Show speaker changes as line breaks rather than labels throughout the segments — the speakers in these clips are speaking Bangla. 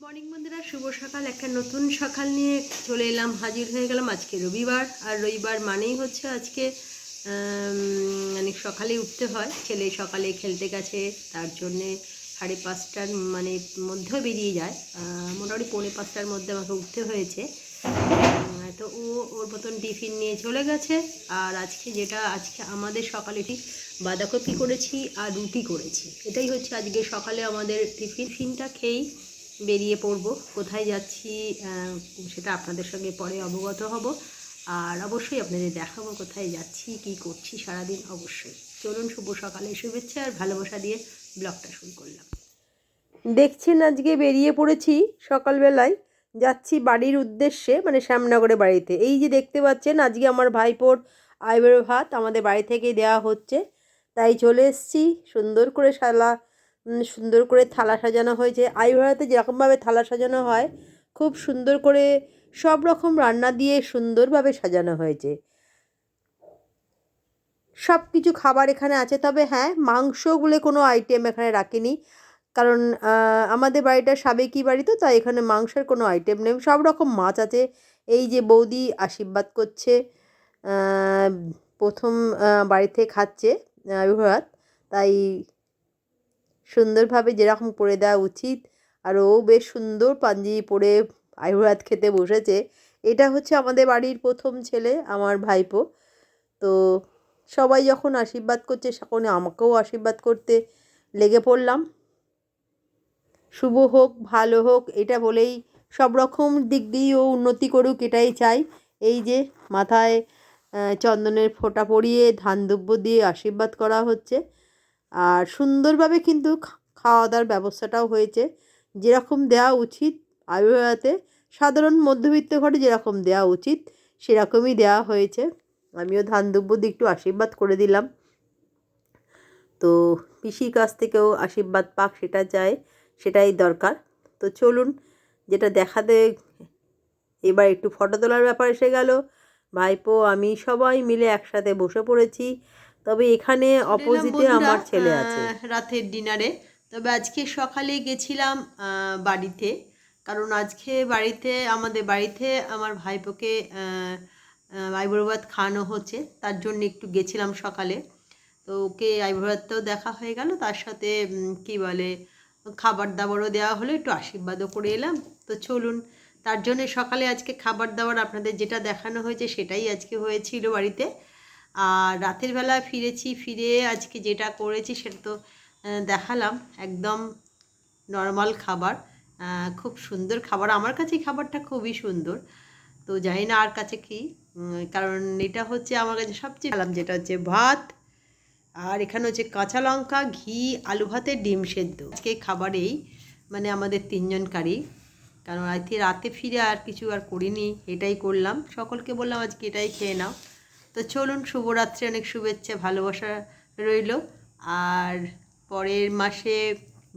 মর্নিং বন্ধুরা, শুভ সকাল। একটা নতুন সকাল নিয়ে চলে এলাম, হাজির হয়ে গেলাম। আজকে রবিবার, আর রবিবার মানেই হচ্ছে আজকে অনেক সকালে উঠতে হয়। ছেলে সকালে খেলতে গেছে, তার জন্যে 5:30টার মধ্যেও বেরিয়ে যায়। মোটামুটি 4:45টার মধ্যে আমাকে উঠতে হয়েছে। তো ওর মতন টিফিন নিয়ে চলে গেছে। আর আজকে আমাদের সকালে ঠিক বাঁধাকপি করেছি আর রুটি করেছি। এটাই হচ্ছে আজকে সকালে আমাদের টিফিনটা খেয়েই বেরিয়ে পড়ব। কোথায় যাচ্ছি সেটা আপনাদের সঙ্গে পরে অবগত হব, আর অবশ্যই আপনাদের দেখাবো কোথায় যাচ্ছি, কি করছি সারাদিন। অবশ্যই চলুন, শুভ সকালে শুভেচ্ছা আর ভালোবাসা দিয়ে ব্লগটা শুরু করলাম। দেখছেন, আজকে বেরিয়ে পড়েছি সকালবেলায়, যাচ্ছি বাড়ির উদ্দেশ্যে, শ্যামনগরে বাড়িতে। এই যে দেখতে পাচ্ছেন, আজকে আমার ভাইপোর আইবুড়ো ভাত আমাদের বাড়ি থেকেই দেওয়া হচ্ছে, তাই চলে এসেছি। সুন্দর করে থালা সাজানো হয়েছে। আইবুড়ো ভাতে যেরকমভাবে থালা সাজানো হয়, খুব সুন্দর করে সব রকম রান্না দিয়ে সুন্দরভাবে সাজানো হয়েছে। সব কিছু খাবার এখানে আছে, তবে হ্যাঁ, মাংসগুলো কোনো আইটেম এখানে রাখিনি, কারণ আমাদের বাড়িটা সাবেকি বাড়ি, তো তাই এখানে মাংসের কোনো আইটেম নেই। সব রকম মাছ আছে। এই যে বৌদি আশীর্বাদ করছে, প্রথম বাড়িতে খাচ্ছে ভাত, তাই সুন্দরভাবে যেরকম করে দেওয়া উচিত। আর ও বেশ সুন্দর পাঞ্জাবি পরে ভাত খেতে বসেছে। এটা হচ্ছে আমাদের বাড়ির প্রথম ছেলে, আমার ভাইপো। তো সবাই যখন আশীর্বাদ করছে, তখন আমাকেও আশীর্বাদ করতে লেগে পড়লাম। শুভ হোক, ভালো হোক, এটা বলেই সব রকম দিক দিয়ে ও উন্নতি করুক, এটাই চাই। এই যে মাথায় চন্দনের ফোঁটা পরিয়ে ধান দুব্য দিয়ে আশীর্বাদ করা হচ্ছে। আর সুন্দরভাবে কিন্তু খাওয়া দাওয়ার ব্যবস্থাটাও হয়েছে, যেরকম দেওয়া উচিত আয়ুর্বেদাতে সাধারণ মধ্যবিত্ত ঘরে যেরকম দেওয়া উচিত সেরকমই দেওয়া হয়েছে। আমিও ধান দুব্য দিয়ে একটু আশীর্বাদ করে দিলাম। তো পিসির কাছ থেকেও আশীর্বাদ পাক, সেটা চাই, সেটাই দরকার। তো চলুন, যেটা দেখাতে এবার একটু ফটো তোলার ব্যাপার এসে গেল। ভাইপো আমি সবাই মিলে একসাথে বসে পড়েছি। তবে এখানে অপোজিটে আমার ছেলে আছে রাতের ডিনারে। তবে আজকে সকালে গেছিলাম বাড়িতে, কারণ আজকে আমাদের বাড়িতে আমার ভাইপোকে আইবুড়ো ভাত খাওয়ানো হচ্ছে, তার জন্য একটু গেছিলাম সকালে। তো ওকে আইবুড়ো ভাতটাও দেখা হয়ে গেল, তার সাথে কি বলে খাবার দাবারও দেওয়া হলো, একটু আশীর্বাদও করে এলাম। তো চলুন, তার জন্য সকালে আজকে খাবার দাবার আপনাদের যেটা দেখানো হয়েছে সেটাই আজকে হয়েছিল বাড়িতে। আর রাতের বেলা ফিরে আজকে যেটা করেছি সেটা তো দেখালাম। একদম নর্মাল খাবার, খুব সুন্দর খাবার। আমার কাছে খাবারটা খুবই সুন্দর, তো জানি না আর কাছে কি, কারণ এটা হচ্ছে আমার কাছে সবচেয়ে ভালো, যেটা হচ্ছে ভাত, আর এখানে হচ্ছে কাঁচা লঙ্কা, ঘি, আলু ভাতে ডিম সেদ্ধ। আজকে খাবারেই আমাদের তিনজনকারই, কারণ আজকে রাতে ফিরে আর কিছু আর করিনি, এটাই করলাম। সকলকে বললাম আজকে এটাই খেয়ে নাও। তো চলুন, শুভরাত্রি, অনেক শুভেচ্ছা ভালোবাসা রইল। আর পরের মাসে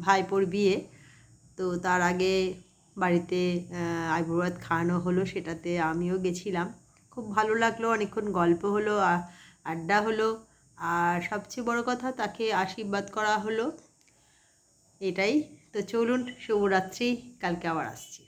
ভাইপোর বিয়ে, তো তার আগে বাড়িতে আইবুড়ো ভাত খাওয়ানো হলো, সেটাতে আমিও গেছিলাম। খুব ভালো লাগলো, অনেকক্ষণ গল্প হলো, আড্ডা হলো, আর সবচেয়ে বড় কথা তাকে আশীর্বাদ করা হলো, এটাই। তো চলুন, শুভরাত্রি, কালকে আবার আসছি।